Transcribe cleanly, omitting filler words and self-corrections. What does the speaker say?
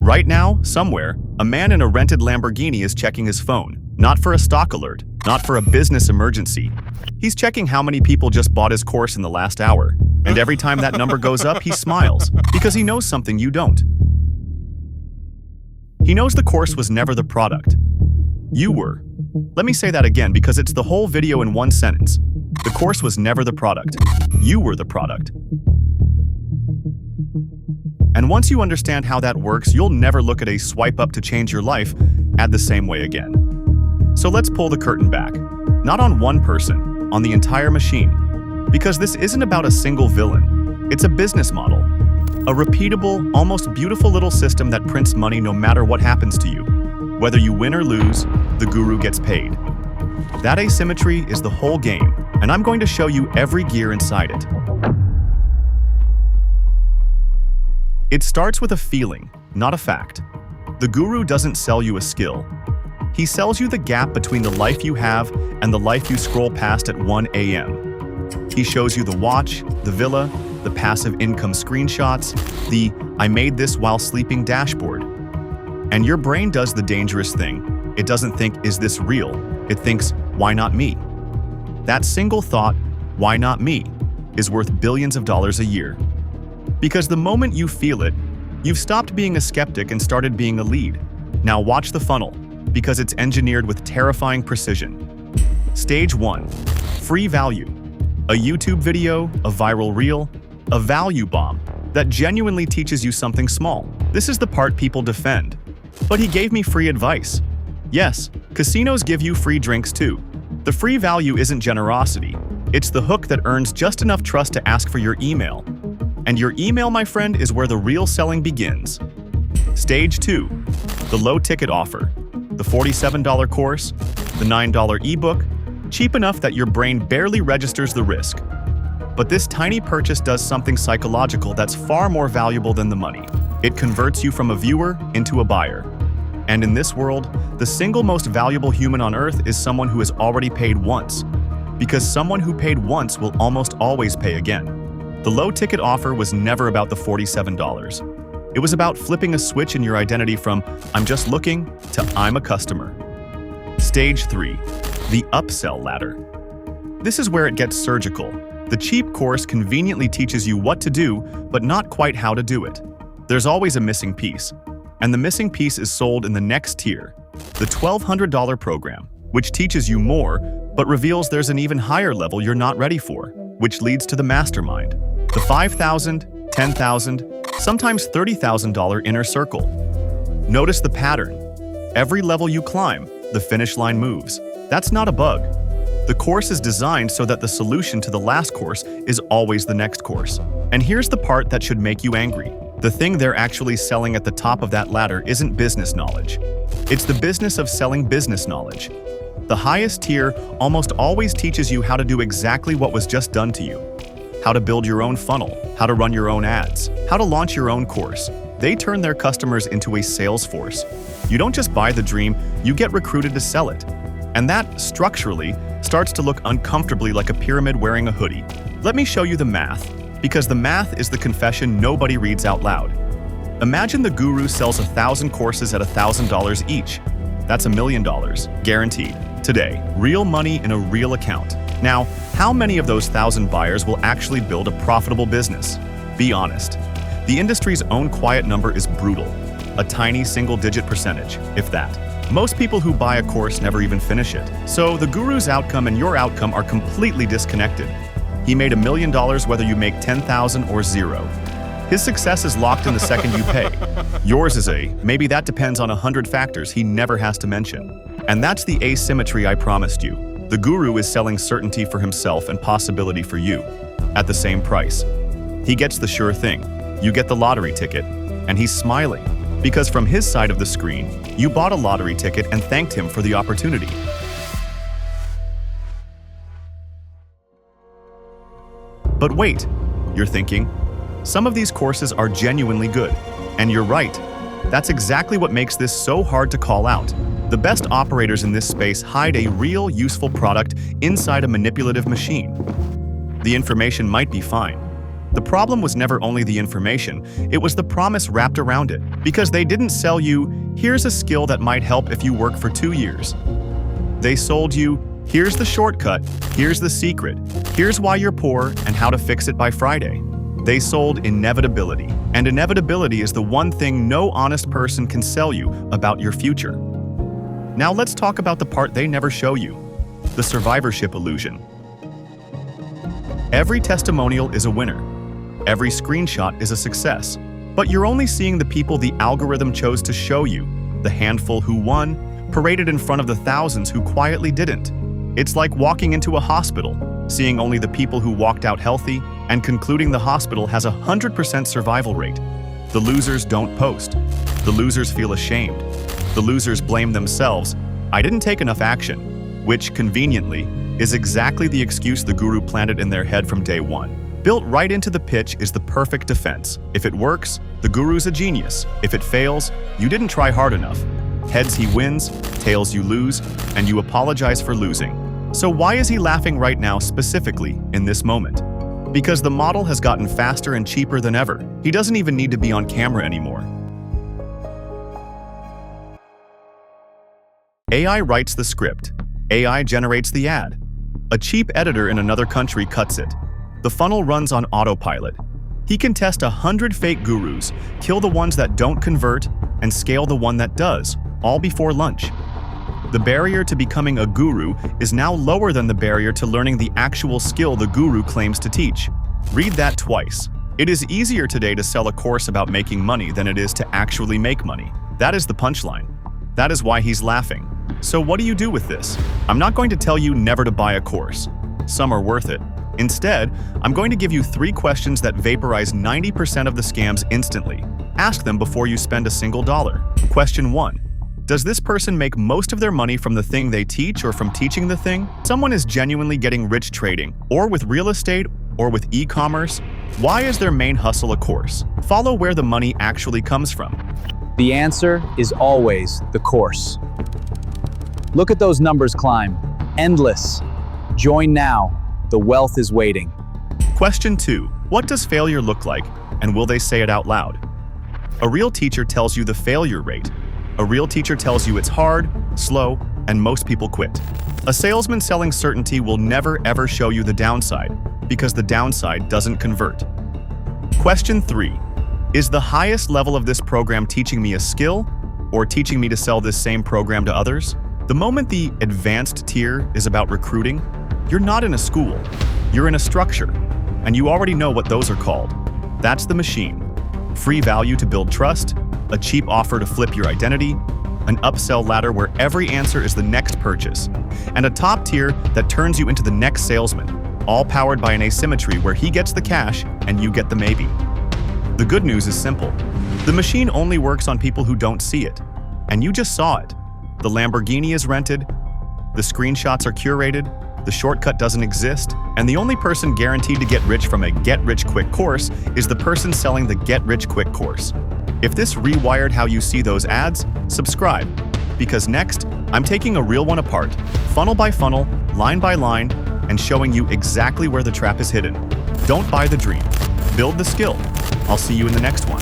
Right now, somewhere, a man in a rented Lamborghini is checking his phone, not for a stock alert, not for a business emergency. He's checking how many people just bought his course in the last hour, and every time that number goes up, he smiles, because he knows something you don't. He knows the course was never the product. You were. Let me say that again because it's the whole video in one sentence. The course was never the product. You were the product. And once you understand how that works, you'll never look at a swipe up to change your life ad the same way again. So let's pull the curtain back. Not on one person, on the entire machine. Because this isn't about a single villain. It's a business model. A repeatable, almost beautiful little system that prints money no matter what happens to you. Whether you win or lose, the guru gets paid. That asymmetry is the whole game, and I'm going to show you every gear inside it. It starts with a feeling, not a fact. The guru doesn't sell you a skill. He sells you the gap between the life you have and the life you scroll past at 1 a.m. He shows you the watch, the villa, the passive income screenshots, the "I made this while sleeping" dashboard. And your brain does the dangerous thing. It doesn't think, "Is this real?" It thinks, "Why not me?" That single thought, "Why not me?" is worth billions of dollars a year. Because the moment you feel it, you've stopped being a skeptic and started being a lead. Now watch the funnel, because it's engineered with terrifying precision. Stage 1. Free value. A YouTube video, a viral reel, a value bomb that genuinely teaches you something small. This is the part people defend. But he gave me free advice. Yes, casinos give you free drinks too. The free value isn't generosity. It's the hook that earns just enough trust to ask for your email. And your email, my friend, is where the real selling begins. Stage 2. The low-ticket offer. The $47 course, the $9 ebook, cheap enough that your brain barely registers the risk. But this tiny purchase does something psychological that's far more valuable than the money. It converts you from a viewer into a buyer. And in this world, the single most valuable human on earth is someone who has already paid once. Because someone who paid once will almost always pay again. The low-ticket offer was never about the $47. It was about flipping a switch in your identity from "I'm just looking" to "I'm a customer." Stage 3. The upsell ladder. This is where it gets surgical. The cheap course conveniently teaches you what to do, but not quite how to do it. There's always a missing piece. And the missing piece is sold in the next tier, the $1,200 program, which teaches you more, but reveals there's an even higher level you're not ready for, which leads to the mastermind, the $5,000, $10,000, sometimes $30,000 inner circle. Notice the pattern. Every level you climb, the finish line moves. That's not a bug. The course is designed so that the solution to the last course is always the next course. And here's the part that should make you angry. The thing they're actually selling at the top of that ladder isn't business knowledge. It's the business of selling business knowledge. The highest tier almost always teaches you how to do exactly what was just done to you. How to build your own funnel, how to run your own ads, how to launch your own course. They turn their customers into a sales force. You don't just buy the dream, you get recruited to sell it. And that, structurally, starts to look uncomfortably like a pyramid wearing a hoodie. Let me show you the math, because the math is the confession nobody reads out loud. Imagine the guru sells 1,000 courses at $1,000 each. That's $1 million, guaranteed. Today, real money in a real account. Now, how many of those 1,000 buyers will actually build a profitable business? Be honest. The industry's own quiet number is brutal. A tiny single-digit percentage, if that. Most people who buy a course never even finish it. So the guru's outcome and your outcome are completely disconnected. He made $1 million whether you make 10,000 or 0. His success is locked in the second you pay. Yours is maybe that depends on 100 factors he never has to mention. And that's the asymmetry I promised you. The guru is selling certainty for himself and possibility for you, at the same price. He gets the sure thing. You get the lottery ticket, and he's smiling, because from his side of the screen, you bought a lottery ticket and thanked him for the opportunity. But wait, you're thinking, some of these courses are genuinely good. And you're right. That's exactly what makes this so hard to call out. The best operators in this space hide a real, useful product inside a manipulative machine. The information might be fine, The problem was never only the information, it was the promise wrapped around it. Because they didn't sell you, here's a skill that might help if you work for 2 years. They sold you, here's the shortcut, here's the secret, here's why you're poor and how to fix it by Friday. They sold inevitability, and inevitability is the one thing no honest person can sell you about your future. Now let's talk about the part they never show you, the survivorship illusion. Every testimonial is a winner. Every screenshot is a success. But you're only seeing the people the algorithm chose to show you, the handful who won, paraded in front of the thousands who quietly didn't. It's like walking into a hospital, seeing only the people who walked out healthy, and concluding the hospital has a 100% survival rate. The losers don't post. The losers feel ashamed. The losers blame themselves. I didn't take enough action, which, conveniently, is exactly the excuse the guru planted in their head from day one. Built right into the pitch is the perfect defense. If it works, the guru's a genius. If it fails, you didn't try hard enough. Heads he wins, tails you lose, and you apologize for losing. So why is he laughing right now specifically in this moment? Because the model has gotten faster and cheaper than ever. He doesn't even need to be on camera anymore. AI writes the script. AI generates the ad. A cheap editor in another country cuts it. The funnel runs on autopilot. He can test 100 fake gurus, kill the ones that don't convert, and scale the one that does, all before lunch. The barrier to becoming a guru is now lower than the barrier to learning the actual skill the guru claims to teach. Read that twice. It is easier today to sell a course about making money than it is to actually make money. That is the punchline. That is why he's laughing. So what do you do with this? I'm not going to tell you never to buy a course. Some are worth it. Instead, I'm going to give you 3 questions that vaporize 90% of the scams instantly. Ask them before you spend a single dollar. Question 1. Does this person make most of their money from the thing they teach or from teaching the thing? Someone is genuinely getting rich trading, or with real estate, or with e-commerce. Why is their main hustle a course? Follow where the money actually comes from. The answer is always the course. Look at those numbers climb. Endless. Join now. The wealth is waiting. Question 2. What does failure look like, and will they say it out loud? A real teacher tells you the failure rate. A real teacher tells you it's hard, slow, and most people quit. A salesman selling certainty will never ever show you the downside, because the downside doesn't convert. Question 3. Is the highest level of this program teaching me a skill, or teaching me to sell this same program to others? The moment the advanced tier is about recruiting, you're not in a school, you're in a structure, and you already know what those are called. That's the machine. Free value to build trust, a cheap offer to flip your identity, an upsell ladder where every answer is the next purchase, and a top tier that turns you into the next salesman, all powered by an asymmetry where he gets the cash and you get the maybe. The good news is simple. The machine only works on people who don't see it, and you just saw it. The Lamborghini is rented, the screenshots are curated, the shortcut doesn't exist, and the only person guaranteed to get rich from a get-rich-quick course is the person selling the get-rich-quick course. If this rewired how you see those ads, subscribe, because next, I'm taking a real one apart, funnel by funnel, line by line, and showing you exactly where the trap is hidden. Don't buy the dream. Build the skill. I'll see you in the next one.